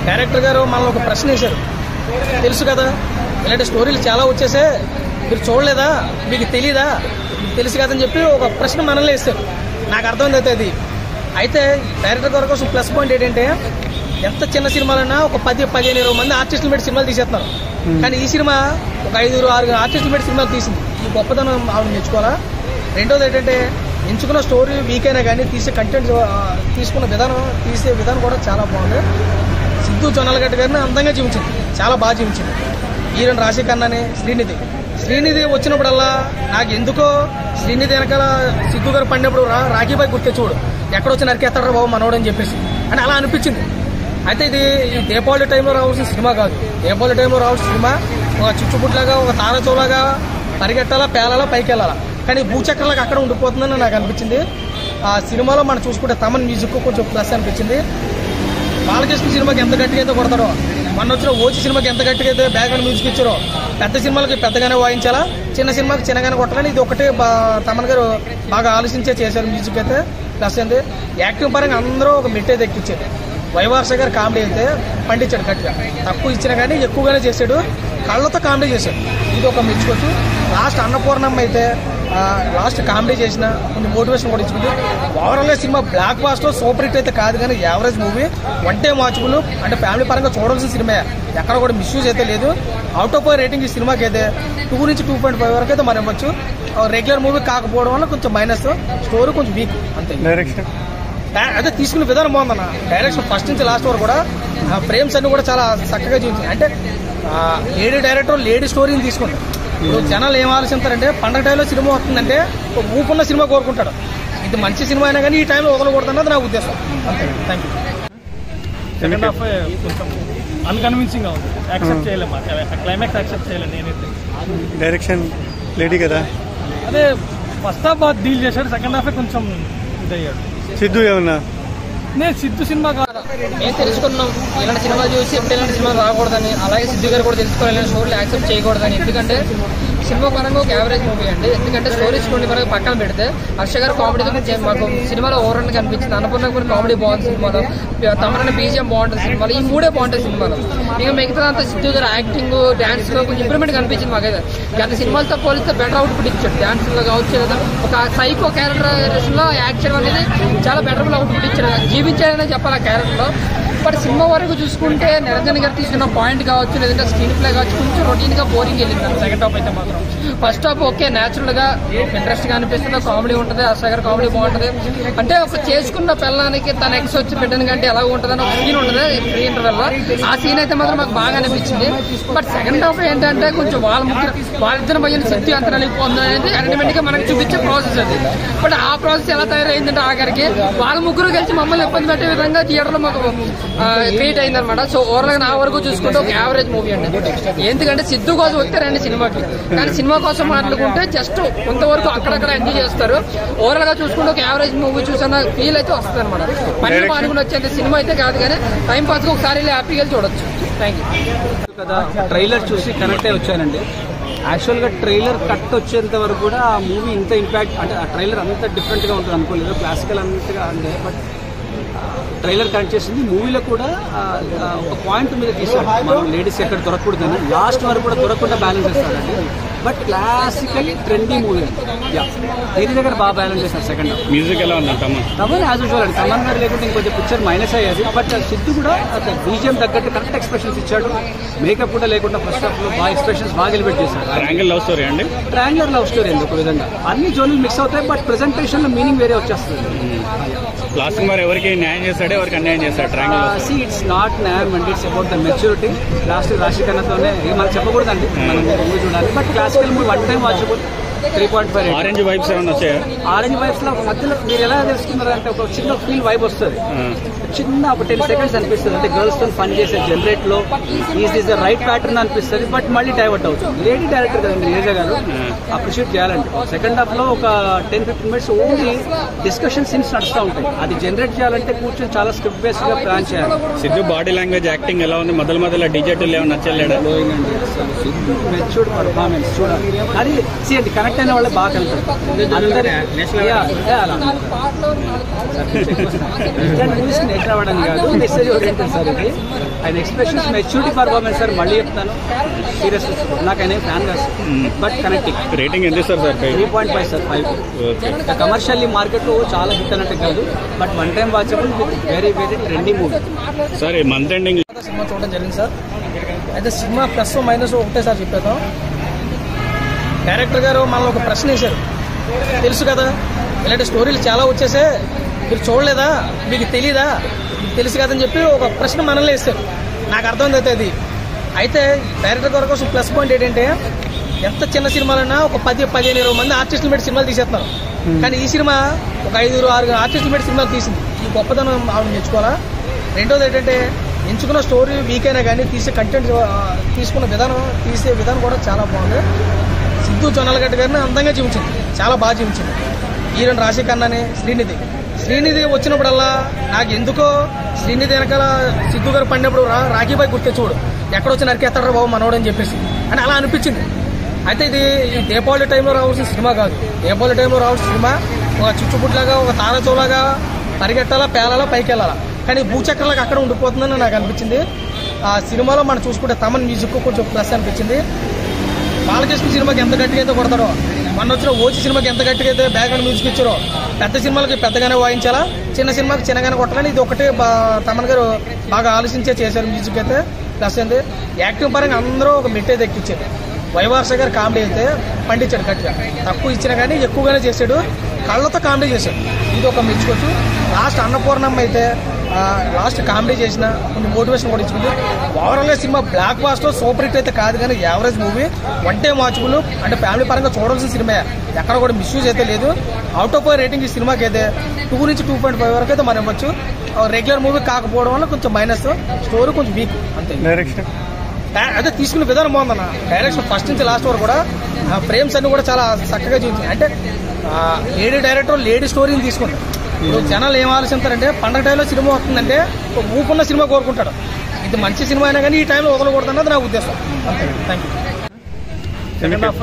Director గారు మనల్ని ఒక ప్రశ్న వేశారు. తెలుసు కదా ఇలాంటి స్టోరీలు చాలా వచ్చేసే, మీరు చూడలేదా, మీకు తెలీదా, తెలుసు కదని చెప్పి ఒక ప్రశ్న మనల్ని వేస్తారు. నాకు అర్థమైంది అయితే అది. అయితే డైరెక్టర్ గారి కోసం ప్లస్ పాయింట్ ఏంటంటే, ఎంత చిన్న సినిమాలైనా ఒక 10-15-20 మంది ఆర్టిస్టులు పెట్టి సినిమాలు తీసేస్తున్నారు. కానీ ఈ సినిమా ఒక 5-6 ఆర్టిస్టులు పెట్టి సినిమాలు తీసింది. ఈ గొప్పతనం ఆవిడ మెచ్చుకోవాలా. రెండోది ఏంటంటే, ఎంచుకున్న స్టోరీ వీక్ అయినా కానీ తీసే కంటెంట్ తీసుకున్న విధానం, తీసే విధానం కూడా చాలా బాగుంది. సిద్ధు జొన్నలగడ్డ గారిని అందంగా జీవించింది, చాలా బాగా జీవించింది. హీరోయిన్ రాశిఖన్నాని, శ్రీనిధి వచ్చినప్పుడల్లా నాకు ఎందుకో శ్రీనిధి వెనకాల సిద్ధు గారు పడినప్పుడు రాఖీబాయి గుర్తే చూడు ఎక్కడొచ్చి నరికేస్తాడు బాబు మనోడు అని చెప్పేసి అని అలా అనిపించింది. అయితే ఇది ఈ దీపావళి టైంలో రావాల్సిన సినిమా కాదు. దీపావళి టైంలో రావాల్సిన సినిమా ఒక చుచ్చుపుట్లాగా, ఒక తారచోలాగా పరిగెట్టాలా, పేలాలా, పైకి వెళ్ళాలా. కానీ భూచక్రంలాగా అక్కడ ఉండిపోతుందని నాకు అనిపించింది. ఆ సినిమాలో మనం చూసుకుంటే తమన్ మ్యూజిక్ కొంచెం ప్లస్ అనిపించింది. బాలకృష్ణ సినిమాకి ఎంత గట్టిగా అయితే కొడతాడో, మొన్న వచ్చిన ఓచి సినిమాకి ఎంత గట్టిగా అయితే బ్యాక్గ్రౌండ్ మ్యూజిక్ ఇచ్చారో, పెద్ద సినిమాలకి పెద్దగానే వాయించాలా, చిన్న సినిమాకి చిన్నగానే కొట్టాలని ఇది ఒకటే తమన్ గారు బాగా ఆలోచించే చేశారు. మ్యూజిక్ అయితే ప్లస్ అయింది. యాక్టింగ్ పరంగా అందరూ ఒక మిట్టే దక్కించారు. వైవర్ష గారు కామెడీ అయితే పండించాడు గట్టిగా, తక్కువ ఇచ్చినా కానీ ఎక్కువగానే చేశాడు, కళ్ళతో కామెడీ చేశాడు. ఇది ఒక మెచ్చుకోవచ్చు. లాస్ట్ అన్నపూర్ణమ్మ అయితే లాస్ట్ కామెడీ చేసిన కొన్ని మోటివేషన్ కూడా ఇచ్చింది. ఓవరాల్గా సినిమా బ్లాక్ బాస్ట్లో సూపర్ హిట్ అయితే కాదు, కానీ average movie, one time watchable, అంటే ఫ్యామిలీ పరంగా చూడాల్సిన సినిమా, ఎక్కడ కూడా మిస్యూజ్ అయితే లేదు. అవుట్ ఆఫ్ రేటింగ్ ఈ సినిమాకి అయితే 2 నుంచి 2.5 వరకు అయితే మనం ఇవ్వచ్చు. రెగ్యులర్ మూవీ కాకపోవడం వల్ల కొంచెం మైనస్, స్టోరీ కొంచెం వీక్ అంతే. డైరెక్షన్ అదే తీసుకునే విధానం బాగుందన్న. డైరెక్షన్ ఫస్ట్ నుంచి లాస్ట్ వరకు కూడా ఫ్రేమ్స్ అన్ని కూడా చాలా చక్కగా చూపించాయి. అంటే లేడీ డైరెక్టర్ లేడీ స్టోరీని తీసుకుంటారు. ఇప్పుడు జనాలు ఏం ఆలోచిస్తారంటే, పండగ టైంలో సినిమా వస్తుందంటే ఒక ఊపున్న సినిమా కోరుకుంటాడు. ఇది మంచి సినిమా అయినా కానీ ఈ టైంలో వదలకూడదన్నది నా ఉద్దేశం. అంతే, థ్యాంక్ యూ. సెకండ్ హాఫ్ కొంచెం అన్కన్విన్సింగ్గా ఉంది, యాక్సెప్ట్ చేయలేము, క్లైమాక్స్ యాక్సెప్ట్ చేయలేము నేనైతే. డైరెక్షన్ లేడీ కదా, అదే ఫస్ట్ హాఫ్ బాగా డీల్ చేశాడు, సెకండ్ హాఫే కొంచెం ఇదయ్యాడు. సిద్ధు ఏమన్నా నేను సిద్ధు సినిమా కాదు, మేము తెలుసుకున్నాం ఇలాంటి సినిమా చూసి ఎప్పుడు ఇలాంటి సినిమా రాకూడదని. అలాగే సిద్ధు గారు కూడా తెలుసుకోవాలి ఇలాంటి స్టోరీలు యాక్సెప్ట్ చేయకూడదని. ఎందుకంటే సినిమా పరంగా ఒక యావరేజ్ మూవీ అండి. ఎందుకంటే స్టోరీ స్టోరీ పరంగా పక్కన పెడితే హర్ష గారు కామెడీతో మాకు సినిమాలో ఓవరాల్ కనిపించింది. అన్నపూర్ణ కూడా కామెడీ బాగుంది సినిమాలో, తమరైన బీజిఎం బాగుంటుంది సినిమాలో, ఈ 3 బాగుంటాయి సినిమాలో. ఇక మిగతా అంతా సిద్ధు గారు యాక్టింగ్, డాన్స్ లో కొంచెం ఇంప్రూవ్మెంట్ కనిపించింది మాకైతే. గత సినిమాలతో పోలిస్తే బెటర్ అవుట్పుట్ ఇచ్చాడు. డాన్స్ లో కావచ్చు, లేదా ఒక సైకో క్యారెక్టర్ లో యాక్ట్ చేయడం అనేది చాలా బెటర్ అవుట్పుట్ ఇచ్చాడు. జీవించాడనే చెప్పాలి ఆ క్యారెక్టర్ లో. బట్ సినిమా వరకు చూసుకుంటే నిరంజన్ గారు తీసుకున్న పాయింట్ కావచ్చు, లేదంటే స్క్రీన్ ప్లే కావచ్చు, కొంచెం రొటీన్ గా బోరింగ్ వెళ్ళింది. సెకండ్ హాఫ్ అయితే మాత్రం ఫస్ట్ హాఫ్ ఓకే, న్యాచురల్ గా ఇంట్రెస్ట్ గా అనిపిస్తుంది, కామెడీ ఉంటుంది, హర్ష గారు కామెడీ బాగుంటుంది. అంటే ఒక చేసుకున్న పిల్లలకి తన ఎక్స్ వచ్చి పెట్టిన కంటే ఎలా ఉంటుందని ఒక సీన్ ఉంటుంది ఫ్రీ ఇంటర్వెల్ లో. ఆ సీన్ అయితే మాత్రం మాకు బాగా అనిపించింది. బట్ సెకండ్ హాఫ్ ఏంటంటే కొంచెం వాళ్ళిద్దరి మధ్య సిద్ధి అంత నలిగిపోతుంది అనేది ఎంటర్టైన్మెంట్ గా మనకి చూపించే ప్రాసెస్ అది. బట్ ఆ ప్రాసెస్ ఎలా తయారైందంటే ఆఖరికి వాళ్ళ ముగ్గురు కలిసి మమ్మల్ని ఇబ్బంది పెట్టే విధంగా థియేటర్ లో మాకు క్రియేట్ అయిందనమాట. సో ఓవరాల్ నా వరకు చూసుకుంటే ఒక యావరేజ్ మూవీ అండి. ఎందుకంటే సిద్ధు కోసం వచ్చారండి సినిమాకి, కానీ సినిమా కోసం మాట్లాడుకుంటే జస్ట్ కొంతవరకు అక్కడక్కడ ఎంజాయ్ చేస్తారు. ఓవరాల్ గా చూసుకుంటే ఒక యావరేజ్ మూవీ చూసిన ఫీల్ అయితే వస్తుంది అనమాట. పని మానుకుని వచ్చేంత సినిమా అయితే కాదు, కానీ టైం పాస్ గా ఒకసారి హ్యాపీగా చూడొచ్చు. Thank you. కదా ట్రైలర్ చూసి కనెక్ట్ అయి వచ్చానండి. యాక్చువల్గా ట్రైలర్ కట్ వచ్చేంత వరకు కూడా ఆ మూవీ ఇంత ఇంపాక్ట్, అంటే ఆ ట్రైలర్ అంత డిఫరెంట్గా ఉంటుంది అనుకోలేదు, క్లాసికల్ అన్నట్టుగా అంటే. బట్ ట్రైలర్ కనెక్ట్ చేసింది. మూవీలో కూడా ఒక పాయింట్ మీద తీసాడు, మనం లేడీస్ ఎక్కడ దొరకకూడదని, లాస్ట్ వరకు కూడా దొరకకుండా బ్యాలెన్స్ చేస్తాడండి. But classical trendy movie yeah, దీని దగ్గర బాగా బ్యాలెన్స్ చేస్తారు. సెకండ్ హాఫ్ మ్యూజిక్ ఎలా ఉంది? తమన్ యాజ్ యూజువల్ అండి. తమన్ గారు లేకుంటే ఇంకొంచెం పిక్చర్ మైనస్ అయ్యేది. బట్ సిద్ధు కూడా బీజిఎం తగ్గట్టు కరెక్ట్ ఎక్స్ప్రెషన్స్ ఇచ్చాడు. మేకప్ కూడా లేకుండా ఫస్ట్ హాఫ్ లో బాగా ఎక్స్ప్రెషన్స్ బాగా ఎలివేట్ చేశాడు. ట్రయాంగిల్ లవ్ స్టోరీ అండి, ట్రయాంగులర్ లవ్ స్టోరీ అండి. ఒక విధంగా అన్ని జోన్లు మిక్స్ అవుతాయి, బట్ ప్రెజెంటేషన్ లో మీనింగ్ వేరే వచ్చేస్తుంది. లాస్ట్ మరి ఎవరికి న్యాయం చేస్తాడు, ఎవరికి అన్యాయం చేస్తాడు? సి ఇట్స్ నాట్ న్యాయం అండి, it's about the maturity. Last రాశిఖన్నాతోనే మనం చెప్పకూడదండి, మనం మూవీ చూడాలి. But classical movie one time watchable. 3.5. Orange vibes ఏమన్నా వచ్చాయా? ఆరెంజ్ వైబ్స్ లో మధ్యలో మీరు ఎలా తెలుసుకున్నారంటే ఒక చిన్న ఫీల్ వైబ్ వస్తుంది, చిన్న ఒక 10 సెకండ్స్ అనిపిస్తుంది. అంటే గర్ల్స్ తో పని చేసే జనరేట్ లో ఈజ్ ద రైట్ ప్యాటర్న్ అనిపిస్తుంది. బట్ మళ్ళీ డైవర్ట్ అవుతుంది. లేడీ డైరెక్టర్ కదండి నీరజ గారు, అప్రిషియేట్ చేయాలండి. సెకండ్ హాఫ్ లో ఒక 10-15 మినిట్స్ ఓన్లీ డిస్కషన్ సీన్స్ నడుస్తూ ఉంటాయి. అది జనరేట్ చేయాలంటే కూర్చొని చాలా స్క్రిప్ట్ బేస్డ్ గా ప్లాన్ చేయాలి. సిద్ధు బాడీ లాంగ్వేజ్, యాక్టింగ్ ఎలా ఉంది? మొదలు డిజిటల్ ఏమన్నా నచ్చలేడా? సిద్ధు మెచ్యూర్డ్ పర్ఫార్మెన్స్ చూడాలి. అది అండి కనెక్ట్ అయిన వాళ్ళే బాగా కనెక్ట్ మూవీస్ నేషనల్ అవార్డ్ అని కాదు, మెసేజ్ ఓరియంటెడ్ సార్ ఇది. ఆయన ఎక్స్ప్రెషన్స్, మెచ్యూరిటీ పర్ఫార్మెన్స్ సార్. మళ్ళీ చెప్తాను, సీరియస్ నాకు ఆయన ఫ్యాన్ కాదు, బట్ కనెక్టింగ్. రేటింగ్ ఎంత ఇస్తారు సార్? 3.5 సార్. 5 కమర్షియల్లీ మార్కెట్లో చాలా హిట్ అన్నట్టు కాదు, but one time watchable with very very trending movie sir. Month ending cinema చూడడం జరిగింది సార్. అయితే సినిమా ప్లస్ మైనస్ ఒకటే సార్ చెప్పేద్దాం. డైరెక్టర్ గారు మనల్ని ఒక ప్రశ్న వేశారు. తెలుసు కదా ఇలాంటి స్టోరీలు చాలా వచ్చేసే, మీరు చూడలేదా, మీకు తెలీదా, మీకు తెలుసు కదని చెప్పి ఒక ప్రశ్న మనల్ని వేస్తారు. నాకు అర్థమైంది అయితే అది. అయితే డైరెక్టర్ గారి కోసం ప్లస్ పాయింట్ ఏంటంటే, ఎంత చిన్న సినిమాలైనా ఒక 10-15-20 మంది ఆర్టిస్టులు పెట్టి సినిమాలు తీసేస్తున్నారు. కానీ ఈ సినిమా ఒక 5-6 ఆర్టిస్టులు పెట్టి సినిమాలు తీసింది. ఈ గొప్పతనం ఆవిడ నేర్చుకోవాలా. రెండోది ఏంటంటే, ఎంచుకున్న స్టోరీ వీక్ అయినా కానీ తీసే కంటెంట్, తీసుకున్న విధానం, తీసే విధానం కూడా చాలా బాగుంది. సిద్ధు జొన్నలగడ్డ గారిని అందంగా చూపించింది, చాలా బాగా చూపించింది. హీరోయిన్ రాశిఖన్నాని, శ్రీనిధి వచ్చినప్పుడల్లా నాకు ఎందుకో శ్రీనిధి వెనకాల సిద్ధు గారు పడినప్పుడు రాఖీబాయి గుర్తే చూడు, ఎక్కడొచ్చి నరికేస్తాడు బాబు మనోడు అని చెప్పేసి అని అలా అనిపించింది. అయితే ఇది ఈ దీపావళి టైంలో రావాల్సిన సినిమా కాదు. దీపావళి టైంలో రావాల్సిన సినిమా ఒక చుచ్చుపుట్లాగా, ఒక తారచోలాగా పరిగెట్టాలా, పేలాలా, పైకి వెళ్ళాలా. కానీ భూచక్రంలాగా అక్కడ ఉండిపోతుందని నాకు అనిపించింది. ఆ సినిమాలో మనం చూసుకుంటే తమన్ మ్యూజిక్ కొంచెం ప్లస్ అనిపించింది. బాలకృష్ణ సినిమాకి ఎంత గట్టిగా అయితే కొడతారో, మొన్న వచ్చిన ఓచి సినిమాకి ఎంత గట్టిగా అయితే బ్యాక్గ్రౌండ్ మ్యూజిక్ ఇచ్చారో, పెద్ద సినిమాలకి పెద్దగానే వాయించాలా, చిన్న సినిమాకి చిన్నగానే కొట్టాలని ఇది ఒకటే తమన్ గారు బాగా ఆలోచించే చేశారు. మ్యూజిక్ అయితే ప్లస్ అయింది. యాక్టింగ్ పరంగా అందరూ ఒక మిట్టే దక్కించారు. వైవార్ష గారు కామెడీ అయితే పండించాడు గట్టిగా, తక్కువ ఇచ్చినా కానీ ఎక్కువగానే చేశాడు, కళ్ళతో కామెడీ చేశాడు. ఇది ఒక మెచ్చుకోవచ్చు. లాస్ట్ అన్నపూర్ణమ్మ అయితే లాస్ట్ కామెడీ చేసిన కొన్ని మోటివేషన్ కూడా ఇచ్చుకుంది. ఓవరాల్గా సినిమా బ్లాక్ బాస్టర్ సూపర్ హిట్ అయితే కాదు, కానీ average movie, one time watchable. అంటే ఫ్యామిలీ పరంగా చూడాల్సిన సినిమా, ఎక్కడ కూడా మిస్యూజ్ అయితే లేదు. అవుట్ ఆఫ్ రేటింగ్ ఈ సినిమాకి అయితే 2 నుంచి 2.5 వరకు అయితే మనం ఇవ్వచ్చు. రెగ్యులర్ మూవీ కాకపోవడం వల్ల కొంచెం మైనస్, స్టోరీ కొంచెం వీక్ అంతే. డైరెక్షన్ అదే తీసుకునే విధానం బాగుందన్న. డైరెక్షన్ ఫస్ట్ నుంచి లాస్ట్ వరకు కూడా ఫ్రేమ్స్ అన్ని కూడా చాలా చక్కగా చూపించాయి. అంటే లేడీ డైరెక్టర్ లేడీ స్టోరీని తీసుకుంటారు. ఇప్పుడు జనాలు ఏం ఆలోచిస్తారంటే, పండగ టైంలో సినిమా వస్తుందంటే ఒక ఊపున్న సినిమా కోరుకుంటాడు. ఇది మంచి సినిమా అయినా కానీ ఈ టైంలో వదలకూడదన్నది నా ఉద్దేశం. అంతే. Thank you. Second half